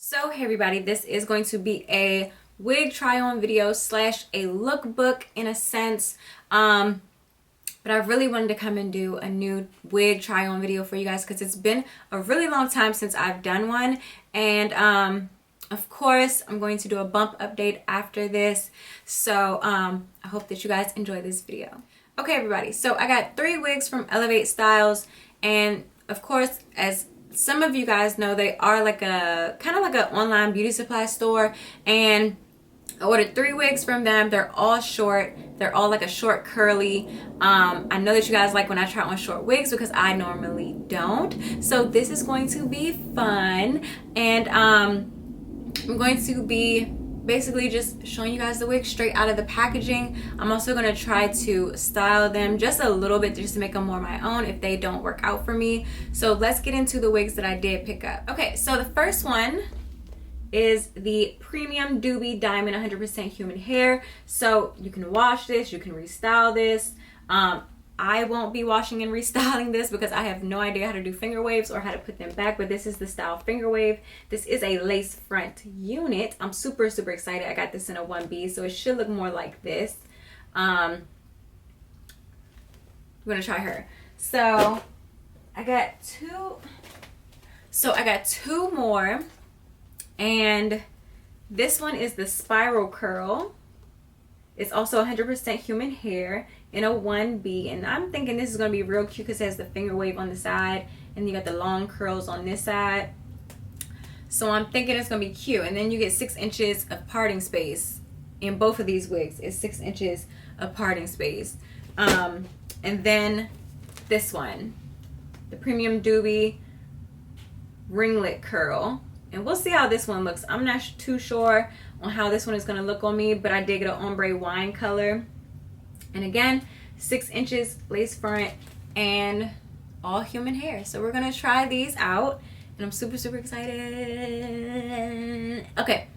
So hey everybody, this is going to be a wig try on video slash a lookbook in a sense. But I really wanted to come and do a new wig try on video for you guys because it's been a really long time since I've done one. And of course I'm going to do a bump update after this. So I hope that you guys enjoy this video. Okay everybody, so I got 3 wigs from Elevate Styles, and of course, as some of you guys know, they are like a kind of like an online beauty supply store, and I ordered 3 wigs from them. They're all short. They're all like a short curly. I know that you guys like when I try on short wigs because I normally don't. So this is going to be fun, and I'm going to be basically just showing you guys the wig straight out of the packaging. I'm also going to try to style them just a little bit just to make them more my own if they don't work out for me. So let's get into the wigs that I did pick up. Okay, so the first one is the Premium Duby Diamond 100% Human Hair. So you can wash this, you can restyle this. I won't be washing and restyling this because I have no idea how to do finger waves or how to put them back, but this is the style finger wave. This is a lace front unit. I'm super excited. I got this in a 1B, so it should look more like this. I'm gonna try her. So I got two more, and this one is the spiral curl. It's also 100% human hair in a 1B, and I'm thinking this is going to be real cute because it has the finger wave on the side and you got the long curls on this side. So I'm thinking it's going to be cute. And then you get 6 inches of parting space in both of these wigs. It's 6 inches of parting space. And then this one, the Premium Duby ringlet curl. And we'll see how this one looks. I'm not too sure on how this one is going to look on me, but I did get an ombre wine color. And again, 6 inches lace front and all human hair. So we're going to try these out, and I'm super excited. Okay,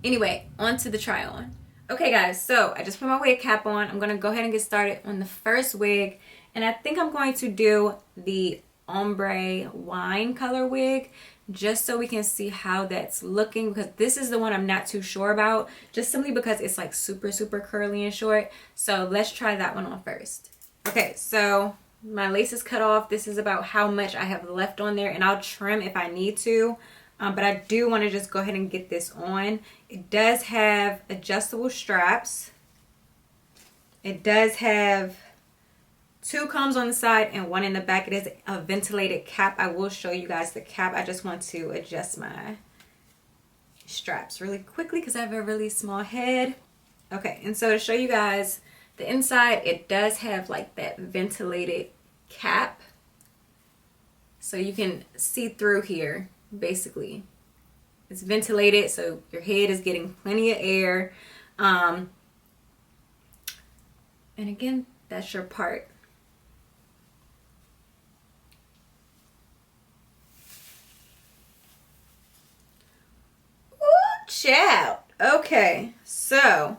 anyway, on to the try on. Okay guys, so I just put my wig cap on. I'm going to go ahead and get started on the first wig, and I think I'm going to do the ombre wine color wig just so we can see how that's looking, because this is the one I'm not too sure about, just simply because it's like super curly and short. So let's try that one on first. Okay, so my lace is cut off. This is about how much I have left on there, and I'll trim if I need to, but I do want to just go ahead and get this on. It does have adjustable straps. It does have 2 combs on the side and 1 in the back. It is a ventilated cap. I will show you guys the cap. I just want to adjust my straps really quickly because I have a really small head. Okay, and so to show you guys the inside, it does have like that ventilated cap. So you can see through here, basically. It's ventilated, so your head is getting plenty of air. And again, that's your part. Child. Okay, so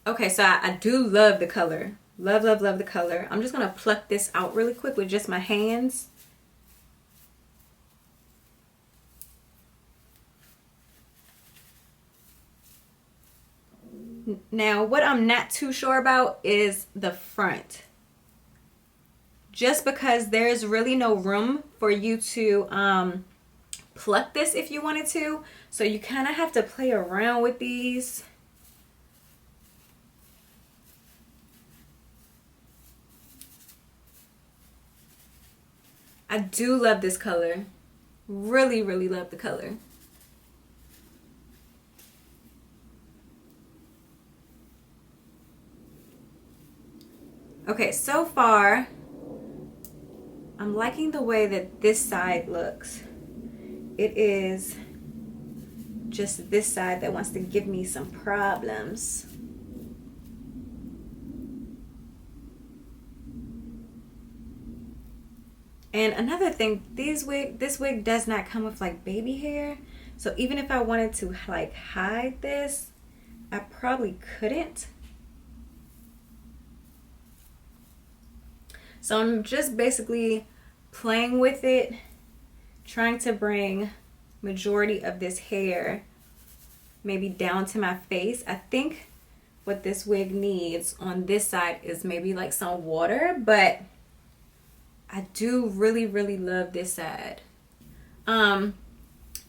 I do love the color. Love the color. I'm just gonna pluck this out really quick with just my hands. Now, what I'm not too sure about is the front. Just because there's really no room for you to pluck this if you wanted to, so you kind of have to play around with these. I do love this color. Really love the color. Okay, so far I'm liking the way that this side looks. It is just this side that wants to give me some problems. And another thing, this wig does not come with like baby hair. So even if I wanted to like hide this, I probably couldn't. So I'm just basically playing with it, trying to bring majority of this hair maybe down to my face. I think what this wig needs on this side is maybe like some water, but I do really, really love this side.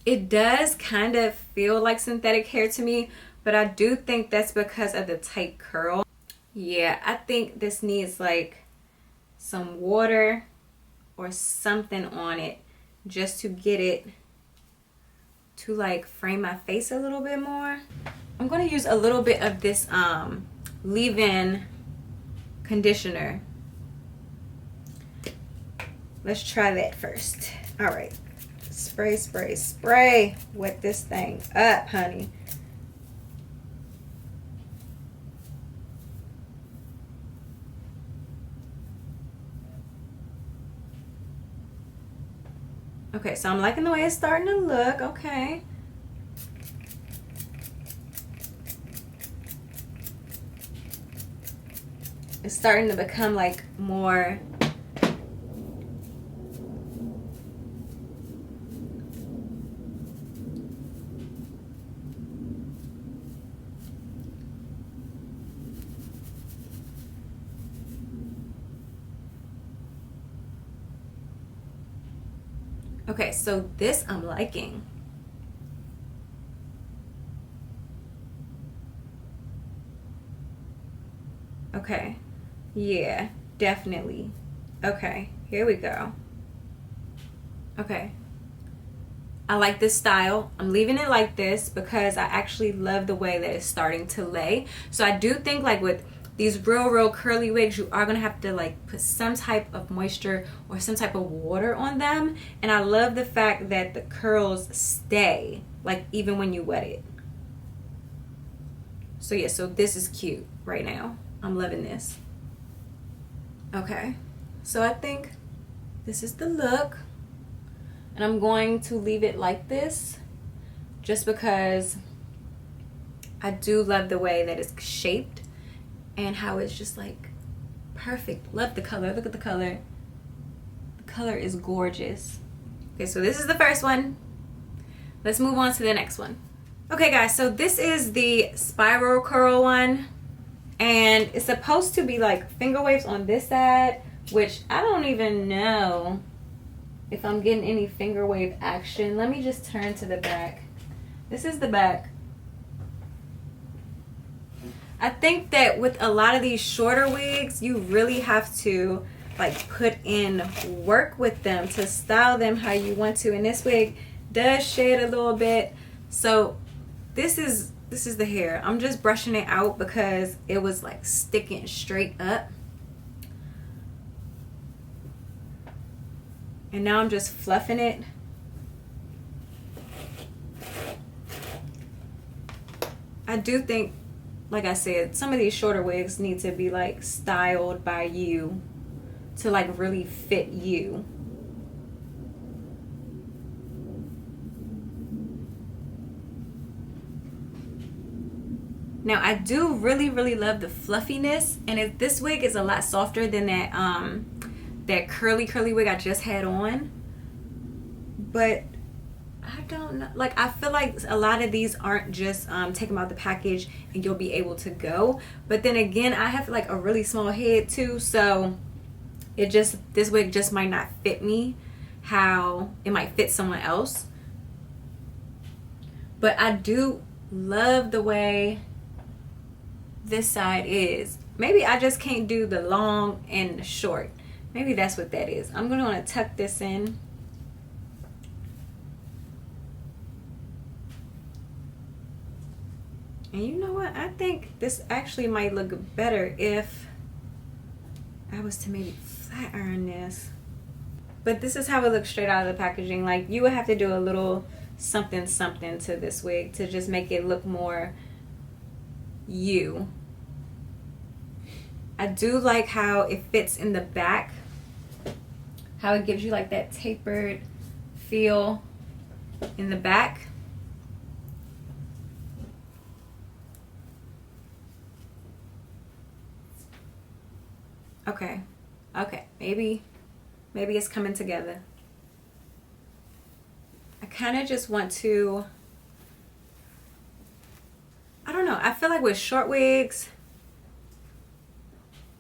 It does kind of feel like synthetic hair to me, but I do think that's because of the tight curl. Yeah, I think this needs like some water or something on it just to get it to like frame my face a little bit more. I'm going to use a little bit of this leave-in conditioner. Let's try that first. All right. Spray, spray, spray. Wet this thing up, honey. Okay, so I'm liking the way it's starting to look. Okay. It's starting to become like more okay, so this I'm liking. Okay. Yeah, definitely. Okay, here we go. Okay. I like this style. I'm leaving it like this because I actually love the way that it's starting to lay. So I do think like with these real curly wigs, you are gonna have to like put some type of moisture or some type of water on them. And I love the fact that the curls stay like even when you wet it. So yeah, so this is cute right now. I'm loving this. Okay, so I think this is the look, and I'm going to leave it like this just because I do love the way that it's shaped and how it's just like perfect. Love the color. Look at the color. The color is gorgeous. Okay, so this is the first one. Let's move on to the next one. Okay guys, so this is the spiral curl one, and it's supposed to be like finger waves on this side, which I don't even know if I'm getting any finger wave action. Let me just turn to the back. This is the back. I think that with a lot of these shorter wigs, you really have to like put in work with them to style them how you want to. And this wig does shade a little bit. So this is the hair. I'm just brushing it out because it was like sticking straight up. And now I'm just fluffing it. I do think, like I said, some of these shorter wigs need to be like styled by you to like really fit you. Now I do really love the fluffiness, and this wig is a lot softer than that curly wig I just had on. But I don't know, like I feel like a lot of these aren't just take them out the package and you'll be able to go. But then again, I have like a really small head too, so this wig just might not fit me how it might fit someone else. But I do love the way this side is. Maybe I just can't do the long and the short. Maybe that's what that is. I'm gonna want to tuck this in. And you know what? I think this actually might look better if I was to maybe flat iron this. But this is how it looks straight out of the packaging. Like you would have to do a little something to this wig to just make it look more you. I do like how it fits in the back, how it gives you like that tapered feel in the back. Okay, maybe it's coming together. I kind of just want to, I don't know, I feel like with short wigs,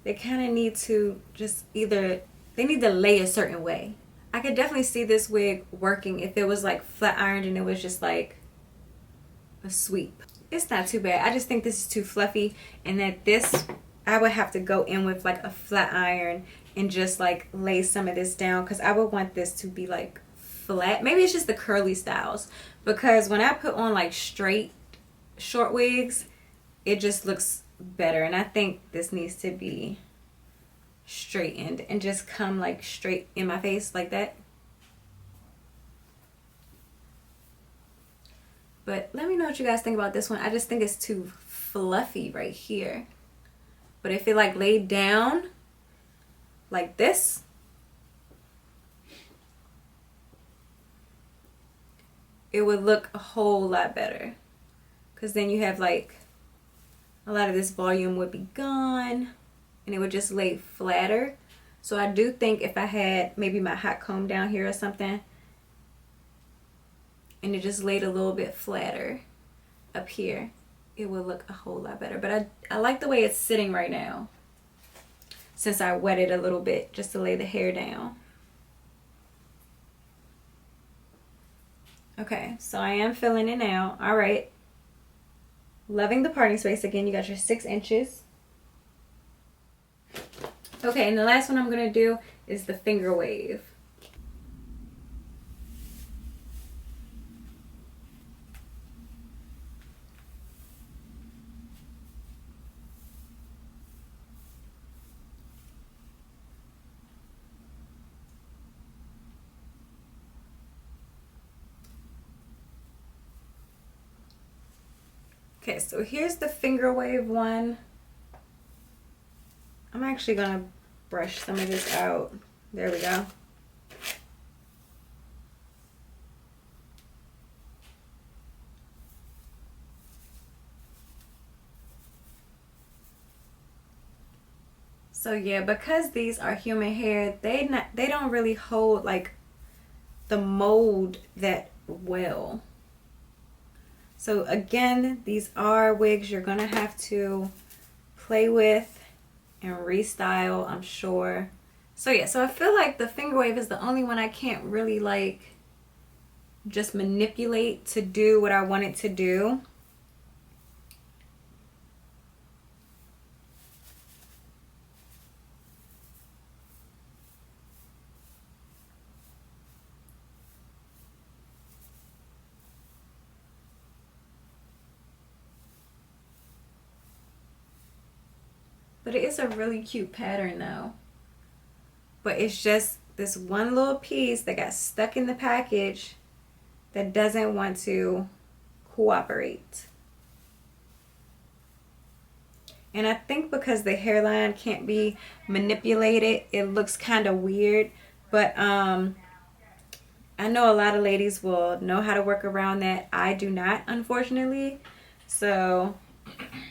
they kind of need to just either, they need to lay a certain way. I could definitely see this wig working if it was like flat ironed and it was just like a sweep. It's not too bad. I just think this is too fluffy, and that this, I would have to go in with like a flat iron and just like lay some of this down, because I would want this to be like flat. Maybe it's just the curly styles, because when I put on like straight short wigs, it just looks better, and I think this needs to be straightened and just come like straight in my face like that. But let me know what you guys think about this one. I just think it's too fluffy right here. But if it like laid down like this, it would look a whole lot better, because then you have like a lot of this volume would be gone and it would just lay flatter. So I do think if I had maybe my hot comb down here or something and it just laid a little bit flatter up here, it would look a whole lot better. But I like the way it's sitting right now, since I wet it a little bit just to lay the hair down. Okay, so I am filling it now. All right. Loving the parting space. Again, you got your 6 inches. Okay, and the last one I'm going to do is the finger wave. Okay, so here's the finger wave one. I'm actually gonna brush some of this out. There we go. So yeah, because these are human hair, they don't really hold like the mold that well. So again, these are wigs you're gonna have to play with and restyle, I'm sure. So yeah, so I feel like the finger wave is the only one I can't really like just manipulate to do what I want it to do. But it is a really cute pattern though. But it's just this one little piece that got stuck in the package that doesn't want to cooperate. And I think because the hairline can't be manipulated, it looks kind of weird. But I know a lot of ladies will know how to work around that. I do not, unfortunately. So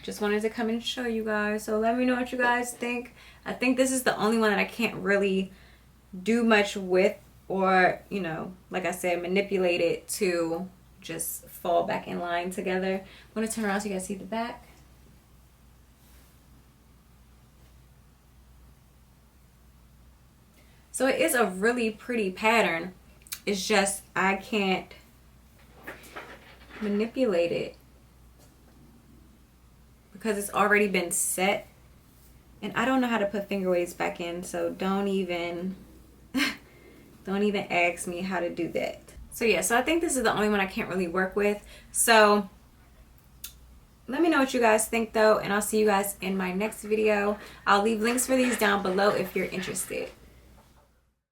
just wanted to come and show you guys. So let me know what you guys think. I think this is the only one that I can't really do much with, or, you know, like I said, manipulate it to just fall back in line together. I'm going to turn around so you guys see the back. So it is a really pretty pattern. It's just I can't manipulate it because it's already been set, and I don't know how to put finger waves back in, so don't even ask me how to do that. So yeah, so I think this is the only one I can't really work with. So let me know what you guys think though, and I'll see you guys in my next video. I'll leave links for these down below if you're interested.